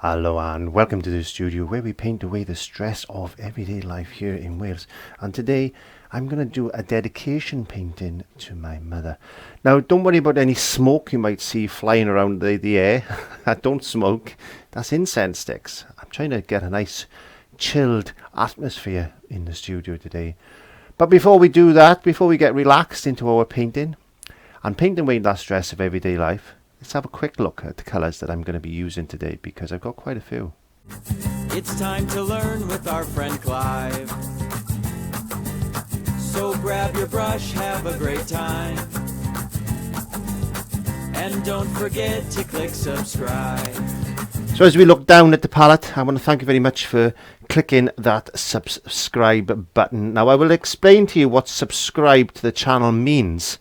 Hello and welcome to the studio where we paint away the stress of everyday life here in Wales. And today I'm going to do a dedication painting to my mother. Now don't worry about any smoke you might see flying around the air. I don't smoke, that's incense sticks. I'm trying to get a nice chilled atmosphere in the studio today. But before we do that, before we get relaxed into our painting and paint away that stress of everyday life, let's have a quick look at the colours that I'm going to be using today, because I've got quite a few. It's time to learn with our friend Clive. So grab your brush, have a great time. And don't forget to click subscribe. So as we look down at the palette, I want to thank you very much for clicking that subscribe button. Now I will explain to you what subscribe to the channel means.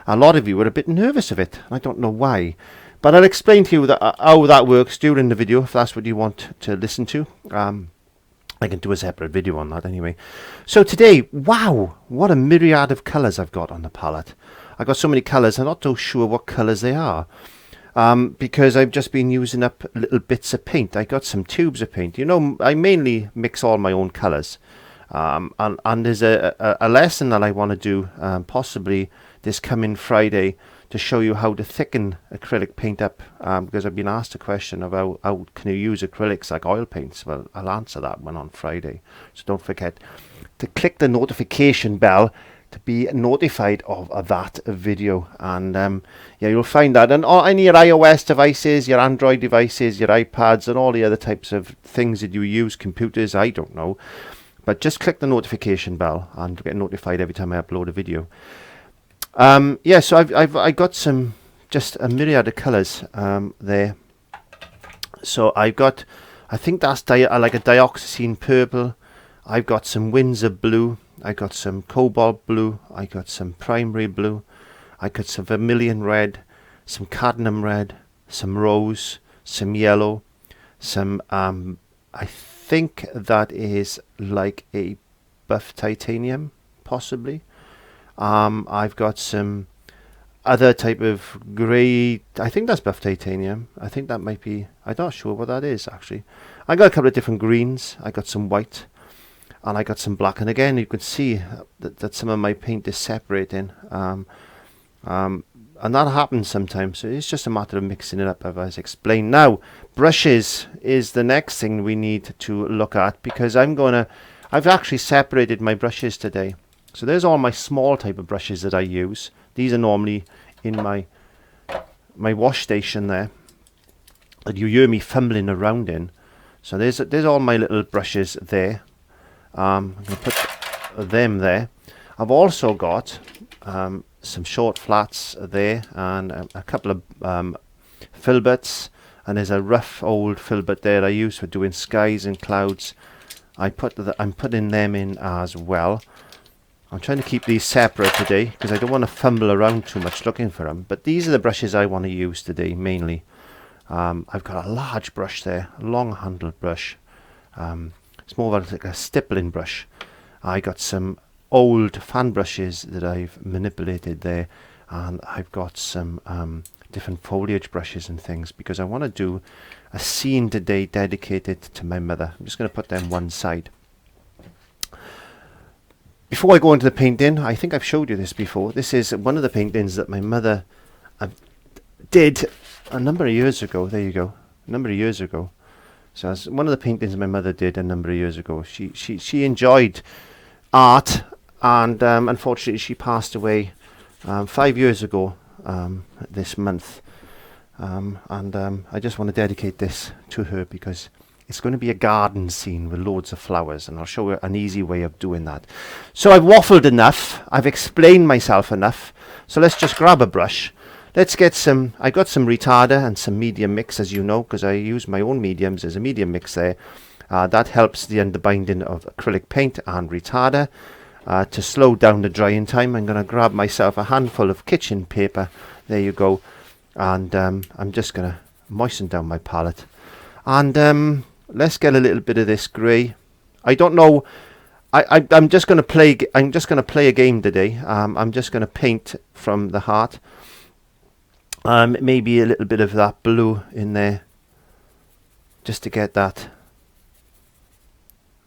A lot of you were a bit nervous of it. I don't know why. But I'll explain to you how that works during the video, if that's what you want to listen to. I can do a separate video on that anyway. So today, wow, what a myriad of colours I've got on the palette. I've got so many colours, I'm not so sure what colours they are. Because I've just been using up little bits of paint. I got some tubes of paint. You know, I mainly mix all my own colours. And there's a lesson that I want to do, possibly this coming Friday, to show you how to thicken acrylic paint up, because I've been asked a question of how can you use acrylics like oil paints. Well, I'll answer that one on Friday, so don't forget to click the notification bell to be notified of that video. And yeah, you'll find that on any your iOS devices, your Android devices, your iPads, and all the other types of things that you use, computers, I don't know, but just click the notification bell and get notified every time I upload a video. Yeah, so I got some, just a myriad of colours there. So I've got, I think that's like a dioxazine purple. I've got some Windsor blue. I got some cobalt blue. I got some primary blue. I got some vermilion red, some cadmium red, some rose, some yellow, some I think that is like a buff titanium, possibly. I've got some other type of grey, I think that's buff titanium. I think that might be, I'm not sure what that is actually. I got a couple of different greens. I got some white and I got some black, and again you can see that some of my paint is separating, and that happens sometimes, so it's just a matter of mixing it up, as explained. Now brushes is the next thing we need to look at, because I've actually separated my brushes today. So there's all my small type of brushes that I use. These are normally in my wash station there, that you hear me fumbling around in. So there's all my little brushes there. I'm going to put them there. I've also got some short flats there, and a couple of filberts, and there's a rough old filbert there I use for doing skies and clouds. I'm putting them in as well. I'm trying to keep these separate today because I don't want to fumble around too much looking for them. But these are the brushes I want to use today mainly. I've got a large brush there, a long handled brush. It's more like a stippling brush. I got some old fan brushes that I've manipulated there, and I've got some different foliage brushes and things, because I want to do a scene today dedicated to my mother. I'm just going to put them one side. Before I go into the painting, I think I've showed you this before. This is one of the paintings that my mother did a number of years ago. There you go, a number of years ago. So that's one of the paintings my mother did a number of years ago. She enjoyed art, and unfortunately she passed away 5 years ago this month. I just want to dedicate this to her, because it's going to be a garden scene with loads of flowers, and I'll show you an easy way of doing that. So I've waffled enough, I've explained myself enough, so let's just grab a brush. Let's get some, I got some retarder and some medium mix, as you know, because I use my own mediums. There's a medium mix there. That helps the underbinding of acrylic paint and retarder. To slow down the drying time, I'm going to grab myself a handful of kitchen paper. There you go. And I'm just going to moisten down my palette. And let's get a little bit of this grey. I don't know. I'm just going to play. I'm just going to play a game today. I'm just going to paint from the heart. Maybe a little bit of that blue in there. just to get that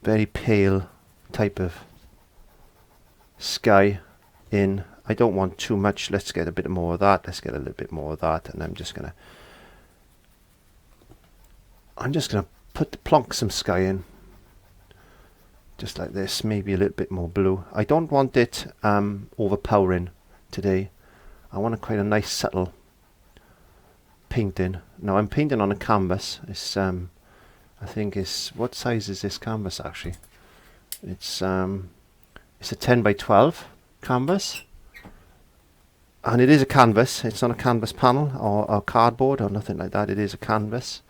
very pale type of sky in. I don't want too much. Let's get a bit more of that. Let's get a little bit more of that, and I'm just gonna plonk some sky in, just like this. Maybe a little bit more blue. I don't want it overpowering today. I want quite a nice subtle painting. Now I'm painting on a canvas. It's I think it's, what size is this canvas actually? It's a 10 by 12 canvas, and it is a canvas. It's not a canvas panel or cardboard or nothing like that. It is a canvas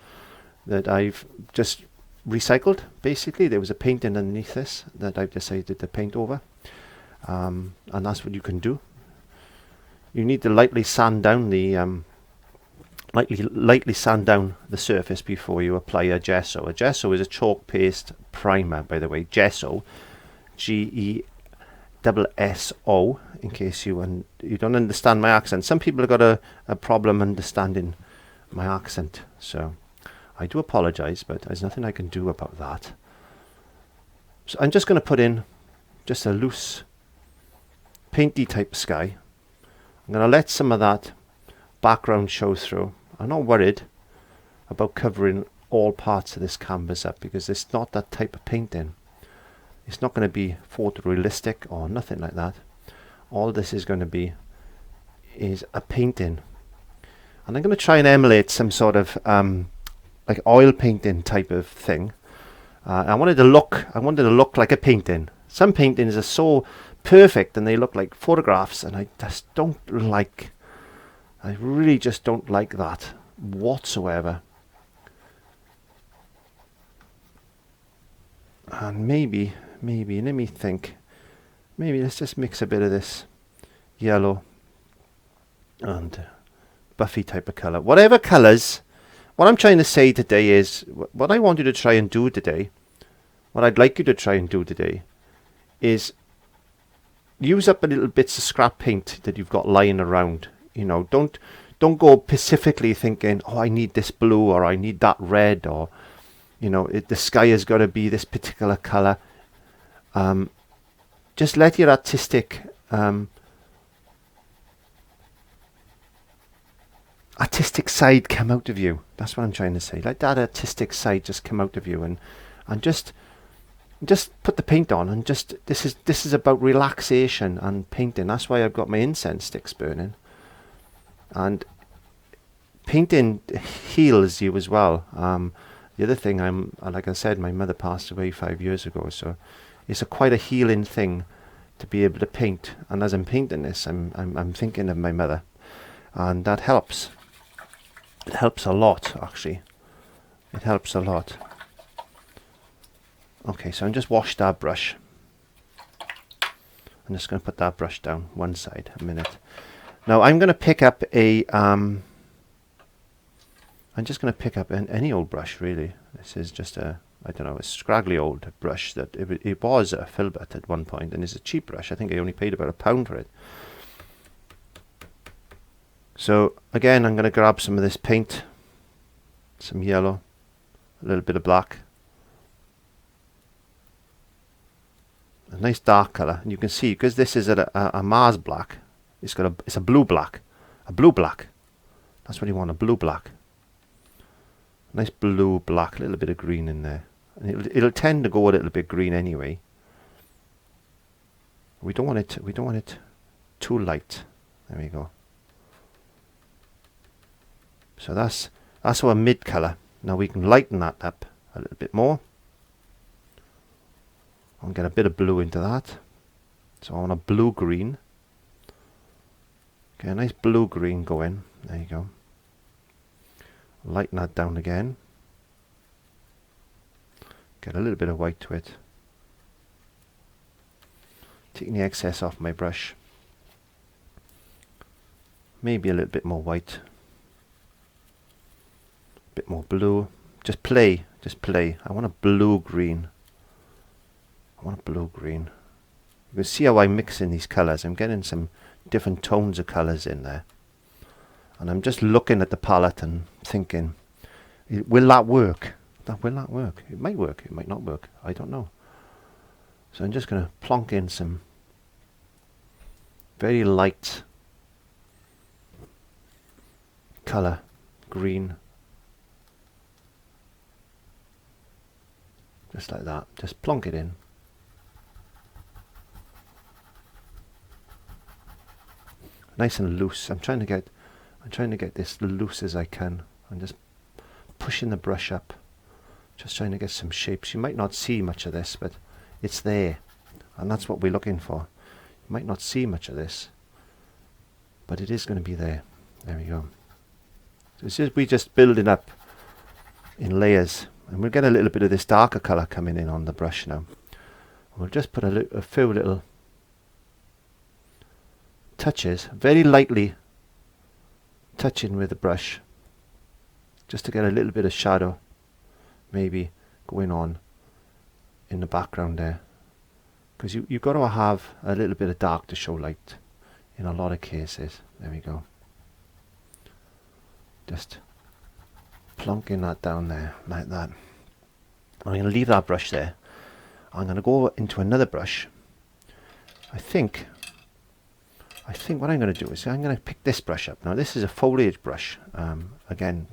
that I've just recycled. Basically, there was a painting underneath this that I've decided to paint over, and that's what you can do. You need to lightly sand down the lightly sand down the surface before you apply a gesso. A gesso is a chalk paste primer, by the way. Gesso, G-E-S-S-O, in case you don't understand my accent. Some people have got a problem understanding my accent, so I do apologize, but there's nothing I can do about that. So I'm just going to put in just a loose painty type sky. I'm going to let some of that background show through. I'm not worried about covering all parts of this canvas up, because it's not that type of painting. It's not going to be photorealistic or nothing like that. All this is going to be is a painting, and I'm going to try and emulate some sort of like oil painting type of thing. I wanted to look like a painting. Some paintings are so perfect and they look like photographs, and I really just don't like that whatsoever. And maybe let me think, maybe let's just mix a bit of this yellow and buffy type of color, whatever colors. What I'm trying to say today is, what I want you to try and do today, what I'd like you to try and do today, is use up a little bits of scrap paint that you've got lying around. You know, don't go specifically thinking, oh, I need this blue or I need that red, or you know, the sky has got to be this particular color. Just let your artistic side come out of you. That's what I'm trying to say. Let that artistic side just come out of you, and just put the paint on, and just this is about relaxation and painting. That's why I've got my incense sticks burning. And painting heals you as well. The other thing, like I said, my mother passed away 5 years ago, so it's quite a healing thing to be able to paint. And as I'm painting this, I'm thinking of my mother, and that helps. It helps a lot, actually. It helps a lot. Okay, so I'm just washed that brush. I'm just going to put that brush down one side a minute. Now I'm going to pick up I'm just going to pick up any old brush, really. This is just a scraggly old brush that it was a filbert at one point, and it's a cheap brush. I think I only paid about £1 for it. So again, I'm going to grab some of this paint, some yellow, a little bit of black, a nice dark color, and you can see, because this is a Mars black, it's a blue black, That's what you want, a blue black. Nice blue black, a little bit of green in there, and it'll tend to go a little bit green anyway. We don't want it too light. There we go. So that's our mid color. Now we can lighten that up a little bit more. I'll get a bit of blue into that. So I want a blue green. Okay, a nice blue green going. There you go. Lighten that down again. Get a little bit of white to it. Taking the excess off my brush. Maybe a little bit more white. Bit more blue. Just play. I want a blue green. You can see how I'm mixing these colours. I'm getting some different tones of colours in there. And I'm just looking at the palette and thinking, will that work? will that work? It might work, it might not work, I don't know. So I'm just going to plonk in some very light colour, green, just like that. Just plonk it in. Nice and loose. I'm trying to get this loose as I can. I'm just pushing the brush up, just trying to get some shapes. You might not see much of this, but it's there, and that's what we're looking for. You might not see much of this, but it is going to be there. There we go. So we're just building up in layers, and we'll get a little bit of this darker colour coming in on the brush now. We'll just put a few little touches, very lightly touching with the brush, just to get a little bit of shadow maybe going on in the background there, because you've got to have a little bit of dark to show light in a lot of cases. There we go. Just plonking that down there like that. I'm going to leave that brush there. I'm going to go into another brush. I think what I'm going to do is I'm going to pick this brush up. Now this is a foliage brush. Again,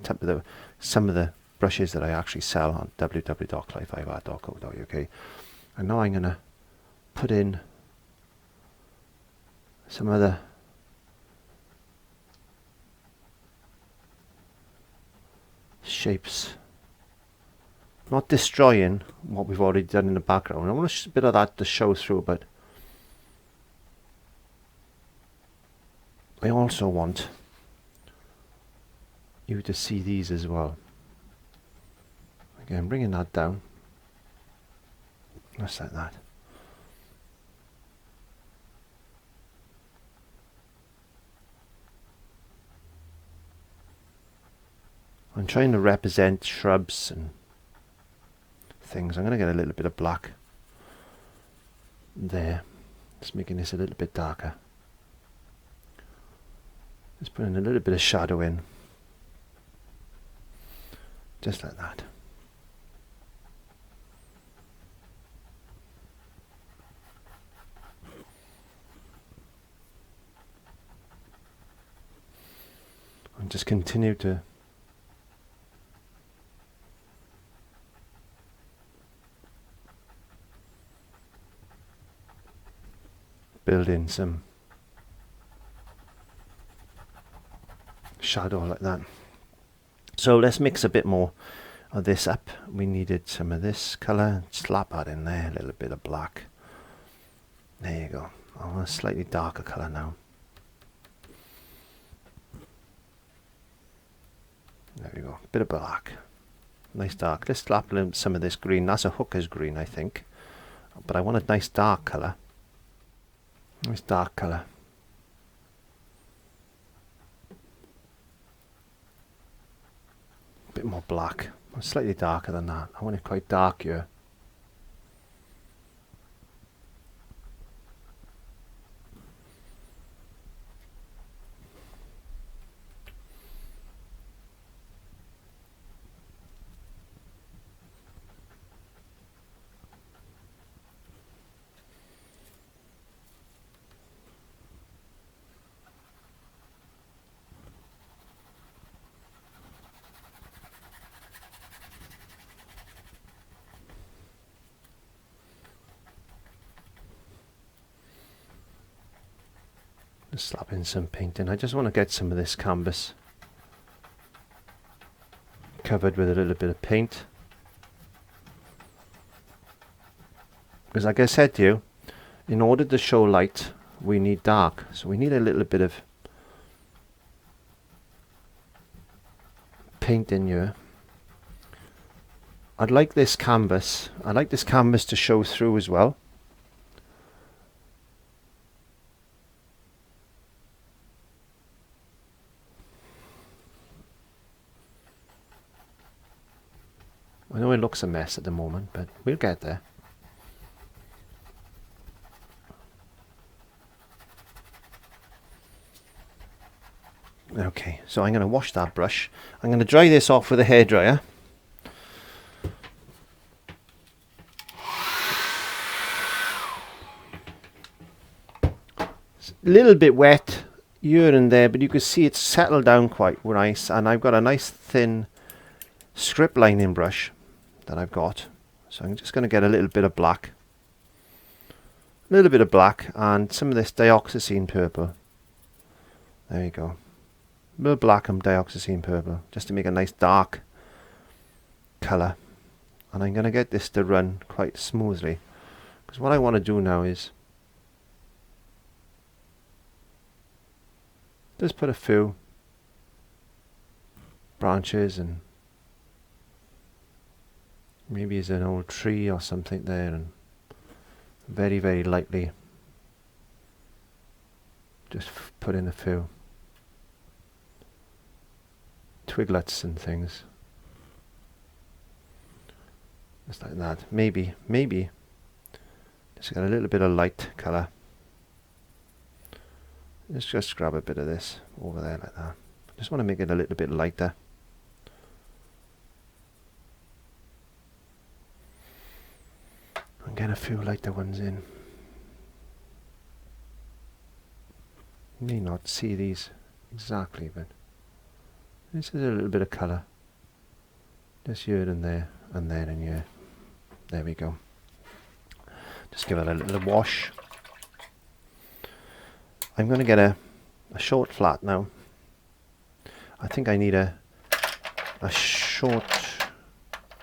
some of the brushes that I actually sell on www.clive5art.co.uk. And now I'm going to put in some of the shapes, not destroying what we've already done in the background. I want a bit of that to show through, but I also want you to see these as well. Again, bringing that down, just like that. I'm trying to represent shrubs and things. I'm going to get a little bit of black there, just making this a little bit darker. Just putting a little bit of shadow in, just like that. And just continue to build in some shadow like that. So let's mix a bit more of this up. We needed some of this colour. Slap that in there, a little bit of black. There you go. I want a slightly darker colour now. There we go. Bit of black. Nice dark. Let's slap in some of this green. That's a hooker's green, I think. But I want a nice dark colour. Nice dark colour. Bit more black. Slightly darker than that. I want it quite dark here. Just slap in some paint in. I just want to get some of this canvas covered with a little bit of paint. Because like I said to you, in order to show light, we need dark. So we need a little bit of paint in here. I'd like this canvas to show through as well. I know it looks a mess at the moment, but we'll get there. Okay, so I'm going to wash that brush. I'm going to dry this off with a hairdryer. little bit wet here and there, but you can see it's settled down quite nice, and I've got a nice thin script lining brush that I've got. So I'm just going to get a little bit of black. A little bit of black and some of this dioxazine purple. There you go. A little black and dioxazine purple, just to make a nice dark colour. And I'm going to get this to run quite smoothly, because what I want to do now is just put a few branches, and maybe there's an old tree or something there, and very, very lightly just put in a few twiglets and things. Just like that. Maybe just get a little bit of light colour. Let's just grab a bit of this over there like that. Just want to make it a little bit lighter. And get a few lighter ones in. You may not see these exactly, but this is a little bit of colour. Just here and there, and there and here. There we go. Just give it a little wash. I'm going to get a short flat now. I think I need a short,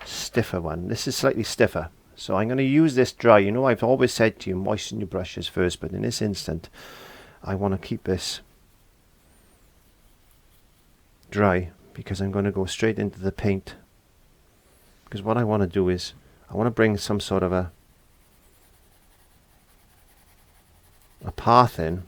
stiffer one. This is slightly stiffer. So I'm going to use this dry. You know, I've always said to you, moisten your brushes first, but in this instant, I want to keep this dry, because I'm going to go straight into the paint. Because what I want to do is, I want to bring some sort of a path in.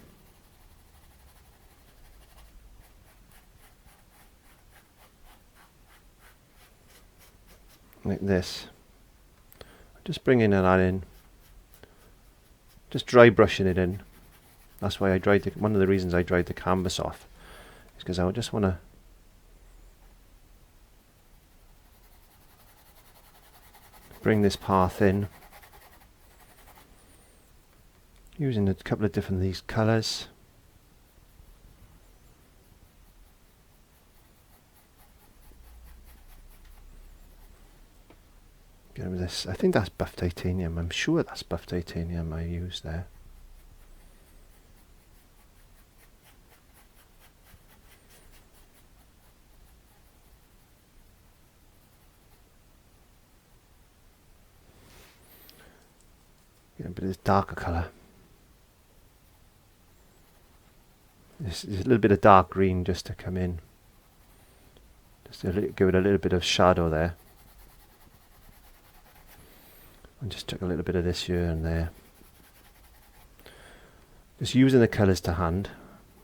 Like this. Just bringing that in. Just dry brushing it in. That's why I dried one of the reasons I dried the canvas off is because I just want to bring this path in, using a couple of different these colours. Get rid of this. I think that's buff titanium. I'm sure that's buff titanium I used there. Get a bit of this darker colour. There's a little bit of dark green just to come in. Just to give it a little bit of shadow there. And just took a little bit of this here and there. Just using the colours to hand.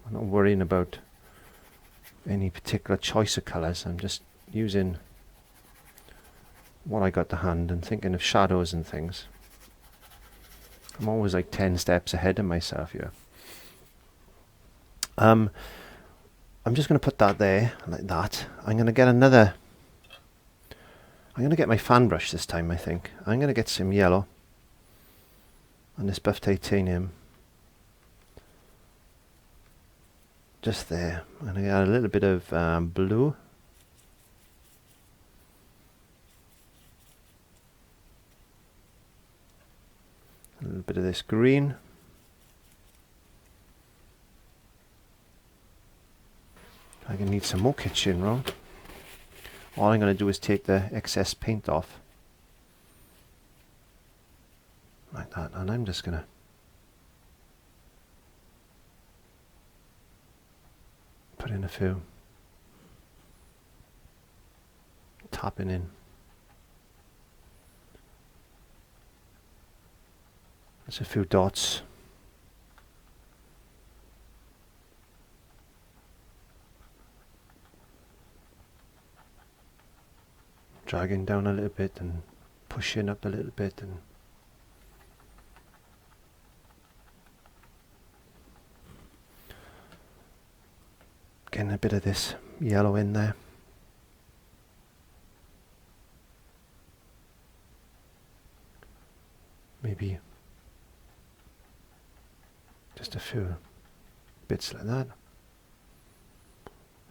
I'm not worrying about any particular choice of colours. I'm just using what I got to hand and thinking of shadows and things. I'm always like 10 steps ahead of myself here. I'm just going to put that there like that. I'm going to get another. I'm going to get my fan brush this time, I think. I'm going to get some yellow and this buff titanium. Just there. I'm going to get a little bit of blue. A little bit of this green. I'm going to need some more kitchen roll. All I'm going to do is take the excess paint off. Like that. And I'm just going to put in a few. Tapping in. There's a few dots. Dragging down a little bit and pushing up a little bit, and getting a bit of this yellow in there. Maybe just a few bits like that.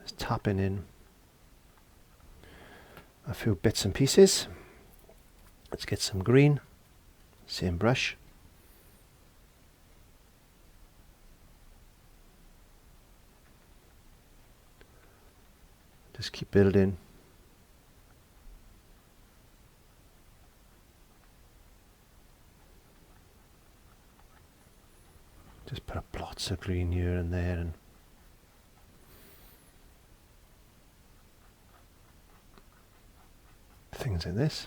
Just tapping in a few bits and pieces. Let's get some green, same brush. Just keep building. Just put up lots of green here and there, and things like this.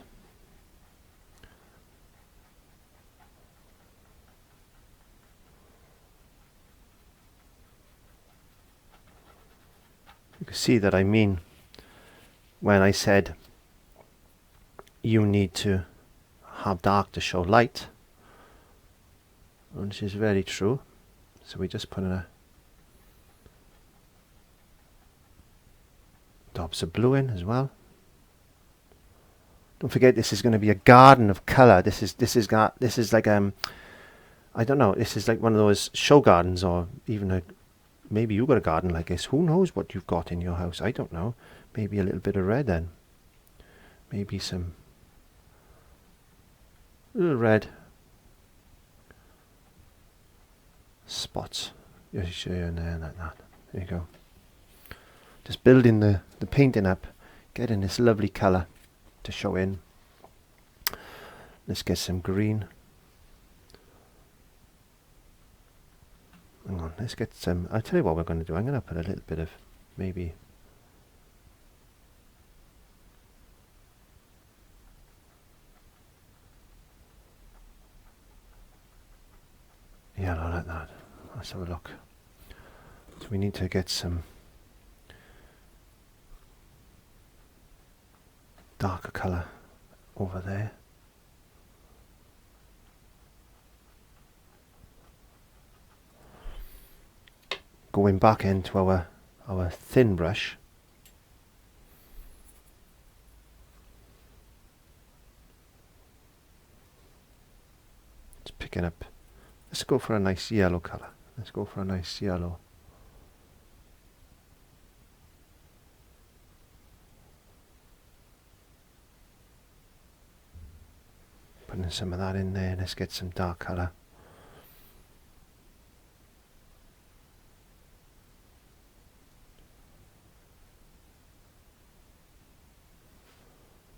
You can see that I mean when I said you need to have dark to show light, which is very true. So we just put in a dobs of blue in as well. Don't forget, this is going to be a garden of color. This is like I don't know. This is like one of those show gardens, or even a, maybe you got a garden like this. Who knows what you've got in your house? I don't know. Maybe a little bit of red then. Maybe some little red spots. Just here and there like that. There you go. Just building the painting up, getting this lovely colour to show in. Let's get some green. Hang on, let's get some. I'll tell you what we're going to do. I'm going to put a little bit of maybe yellow like that. Let's have a look. So we need to get some darker colour over there. Going back into our thin brush. Just picking up. Let's go for a nice yellow colour. Let's go for a nice yellow. Putting some of that in there. Let's get some dark colour.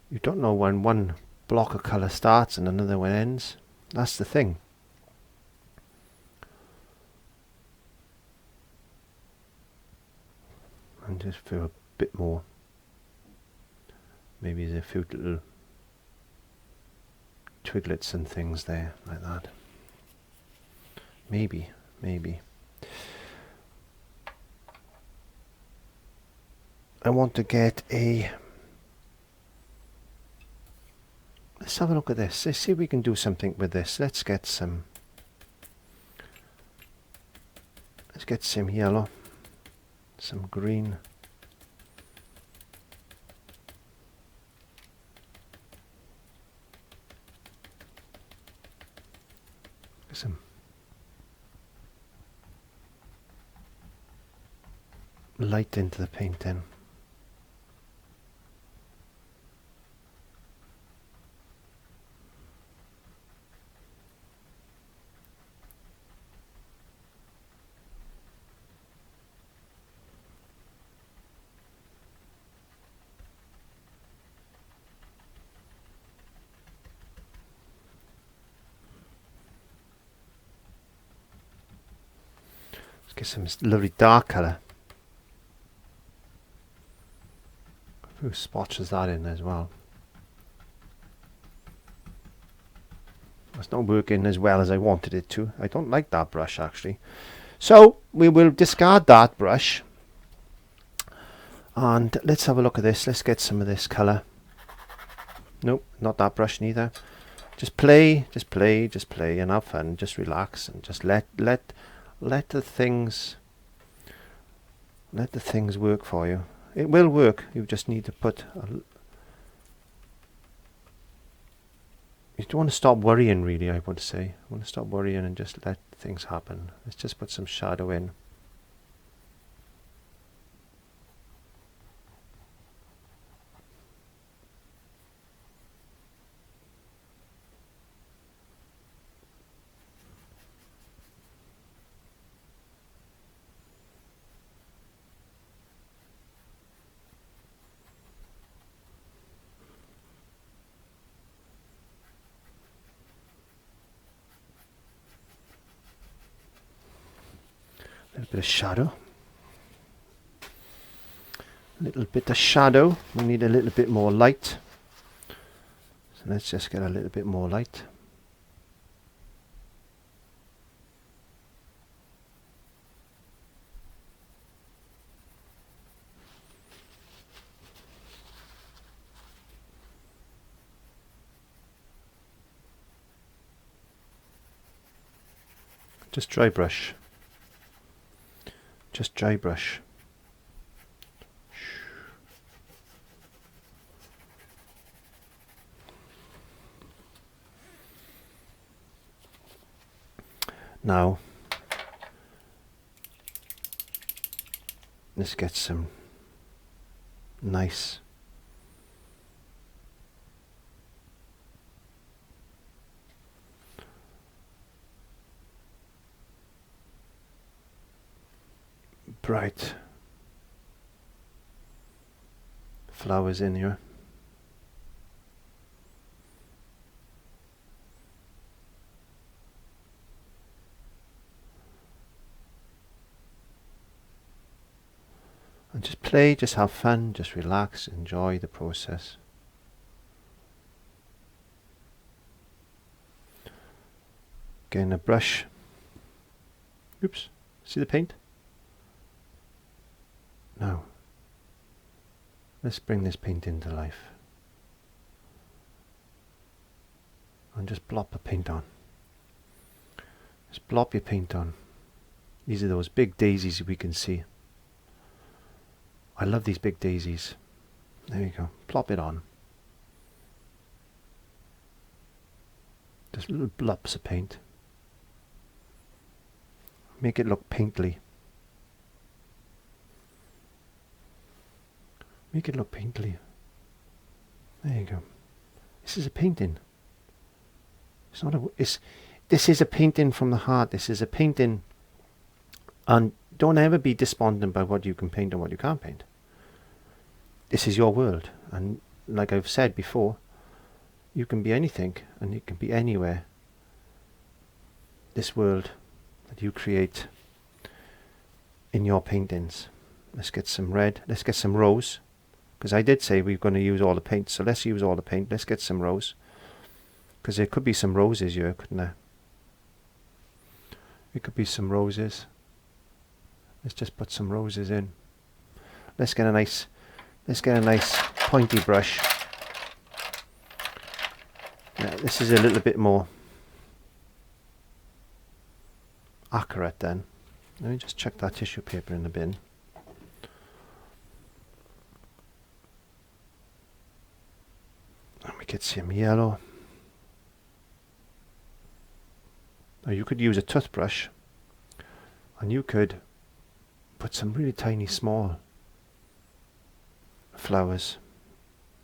You don't know when one block of colour starts and another one ends. That's the thing. And just feel a bit more. Maybe there's a few little twiglets and things there, like that. Maybe. I want to get a... Let's have a look at this. Let's see if we can do something with this. Let's get some yellow, some green. Some light into the painting. Get some lovely dark colour. A few spots of that in as well. It's not working as well as I wanted it to. I don't like that brush actually. So we will discard that brush. And let's have a look at this. Let's get some of this colour. Nope, not that brush neither. Just play and have fun. Just relax and just let the things work for you. It will work. You just need to put you don't want to stop worrying, really. I would say you want to stop worrying and just let things happen. Let's just put some shadow in. Bit of shadow. A little bit of shadow. We need a little bit more light. So let's just get a little bit more light. Just dry brush. Just dry brush. Now, let's get some nice bright flowers in here. And just play, just have fun, just relax, enjoy the process. Getting a brush. Oops, see the paint? Now, let's bring this paint into life. And just blop the paint on. Just blop your paint on. These are those big daisies we can see. I love these big daisies. There you go. Plop it on. Just little blobs of paint. Make it look paintly. Make it look paintly. There you go. This is a painting. It's not a. This is a painting from the heart. This is a painting. And don't ever be despondent by what you can paint and what you can't paint. This is your world, and like I've said before, you can be anything and you can be anywhere. This world that you create in your paintings. Let's get some red. Let's get some rose. Because I did say we're going to use all the paint, so let's use all the paint. Let's get some rose. Because there could be some roses here, couldn't there? It could be some roses. Let's just put some roses in. Let's get a nice pointy brush. Yeah, this is a little bit more accurate then. Let me just chuck that tissue paper in the bin. And we get some yellow. Now you could use a toothbrush and you could put some really tiny small flowers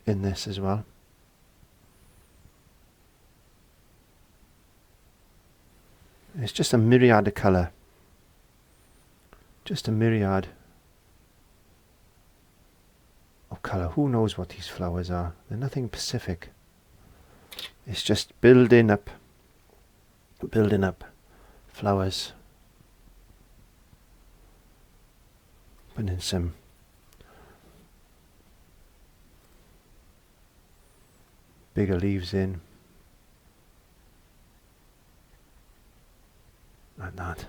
in this as well. It's just a myriad of colour. Just a myriad of colour. Who knows what these flowers are? They're nothing specific. It's just building up flowers. Putting some bigger leaves in. Like that.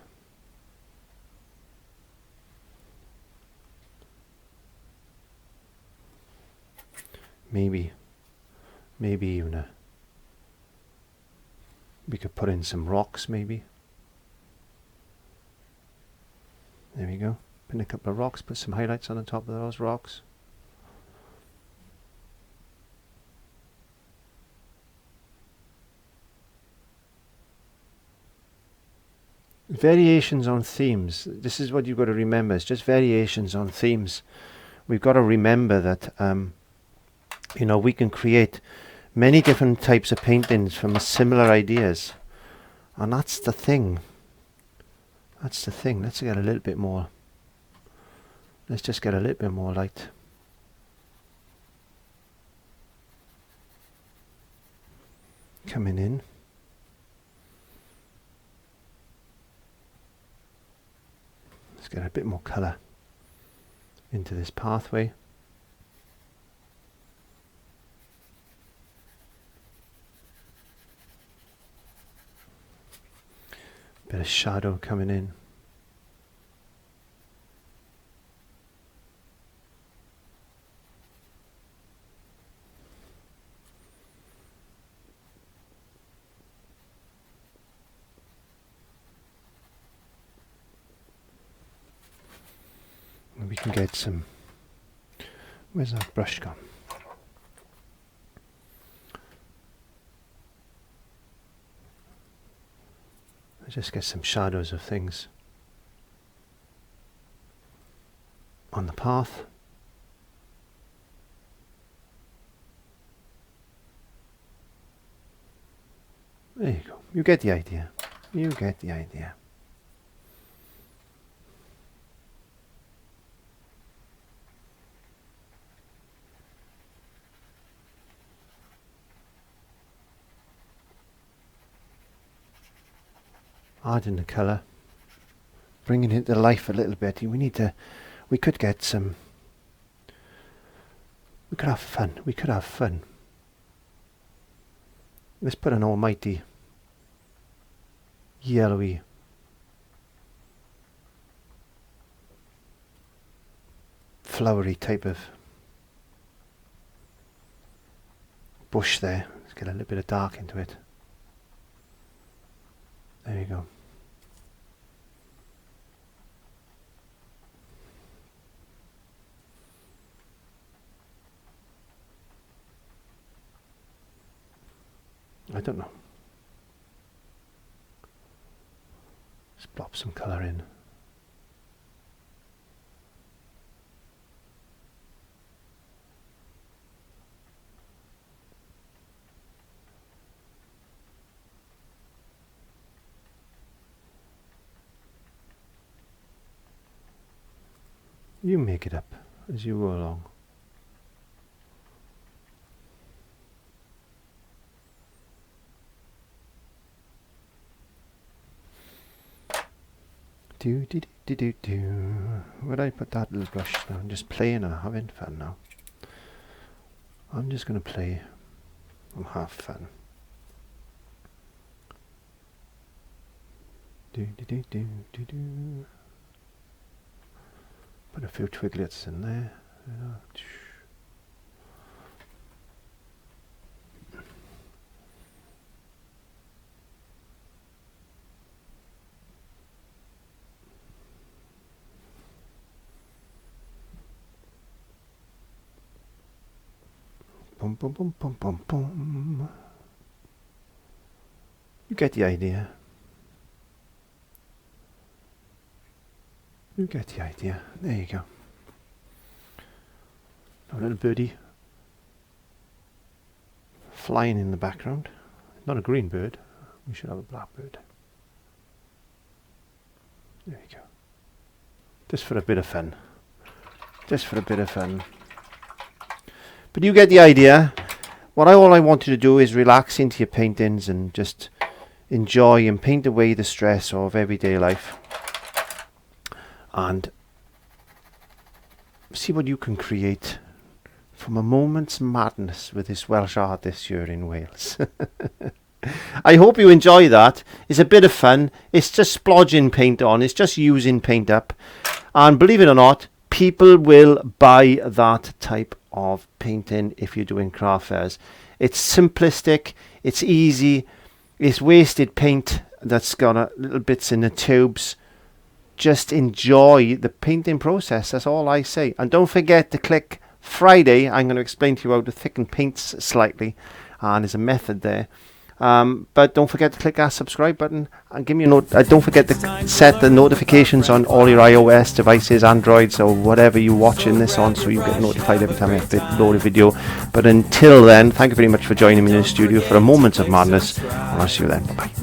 Maybe even we could put in some rocks maybe. There we go. Put in a couple of rocks, put some highlights on the top of those rocks. Variations on themes. This is what you've got to remember. It's just variations on themes. We've got to remember that you know, we can create many different types of paintings from similar ideas, and that's the thing. That's the thing. Let's get a little bit more. Let's just get a little bit more light. Coming in. Let's get a bit more colour into this pathway. Bit of shadow coming in. And we can get some, where's that brush gone? Just get some shadows of things on the path. There you go. You get the idea. You get the idea. Adding the colour, bringing it to life a little bit. We could get some, we could have fun. Let's put an almighty yellowy flowery type of bush there. Let's get a little bit of dark into it. There you go. I don't know. Let's plop some colour in. You make it up as you go along. Do do do do do. Where'd I put that little brush now? I'm just playing and having fun now. I'm just going to play and have fun. Do do do do do do. Put a few twiglets in there. Boom, boom, boom, boom, boom, boom. You get the idea. You get the idea. There you go. A little birdie flying in the background. Not a green bird. We should have a black bird. There you go. Just for a bit of fun. Just for a bit of fun. But you get the idea. All I want you to do is relax into your paintings and just enjoy and paint away the stress of everyday life. And see what you can create from a moment's madness with this Welsh artist here in Wales. I hope you enjoy that. It's a bit of fun. It's just splodging paint on. It's just using paint up. And believe it or not, people will buy that type of painting if you're doing craft fairs. It's simplistic. It's easy. It's wasted paint that's got little bits in the tubes. Just enjoy the painting process. That's all I say. And don't forget to click Friday. I'm going to explain to you how to thicken paints slightly, and there's a method there. But don't forget to click that subscribe button and give me a note. Don't forget to set the notifications on all your iOS devices, Androids, or whatever you're watching this on, so you get notified every time I upload a video. But until then, thank you very much for joining me in the studio for a moment of madness, and I'll see you then. Bye bye.